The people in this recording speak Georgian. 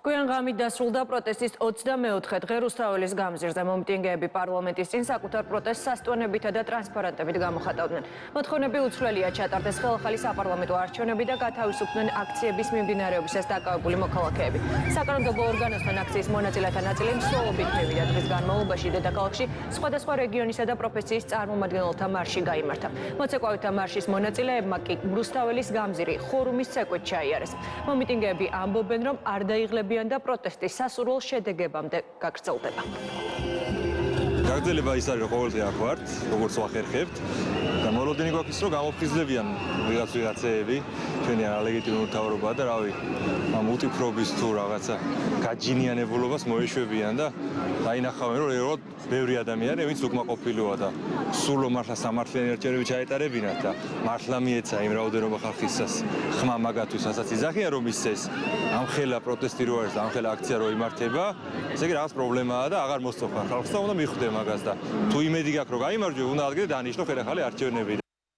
Გვიან ღამით დასრულდა პროტესტის 24 დღე რუსთაველის გამზირზე. მომიტინგეები პარლამენტის წინ საკუთარ პროტესტს სასტვენებითა და ტრანსპარენტებით გამოხატავდნენ. მოთხოვნები უცვლელია ჩატარდეს ხელახალი საპარლამენტო არჩევნები და გათავისუფლდნენ აქციების მიმდინარეობისას დაკავებული მოქალაქეები. საკანონმდებლო ორგანოსთან აქციის მონაწილეთა ნაწილი მსვლელობით მივიდა. დღის განმავლობაში დედაქალაქში სხვადასხვა რეგიონისა და პროფესიის წარმომადგენელთა მარში გაიმართა. მოცეკვავითა მარშის მონაწილეებმა კი რუსთაველის გამზირი ხორუმის ცეკვით ჩაიარეს. მომიტინგეები ამბობენ, რომ არ დაიღლებიან და პროტესტის სასურველ შედეგებამდე გაგრძელდება. გაგრძელება ის არის, რომ ყოველდღე აქ ვართ, როგორც ვახერხებთ და მოლოდინი გვაქვს, რომ გამოფხიზლებიან ვიღაცეები, ჩვენი ალეგიტიმური მთავრობა და რავი, ამ უტიფრობის თუ რაღაცა გაჯინიანებულობას მოეშვებიან და დაინახავენ, რომ რეალურად ბევრი ადამიანი, ვინც უკმაყოფილოა და სულო მართლა სამართლიანი არჩევნები ჩაეტარებინათ და მართლა მიეცა იმ რაოდენობა ხალხისას ხმა მაგათთვის, რასაც იძახიან, რომ ისცეს ამ ხელა პროტესტი რო არის და ამ ხელა აქცია რო იმართება, ესე იგი რაღაც პრობლემაა და აღარ მოსწონხარ ხალხს და უნდა მიხვდე მაგას და თუ იმედი გაქვს რომ გაიმარჯვე, უნდა ადგილზე დანიშნო ხელახალი არჩევნები.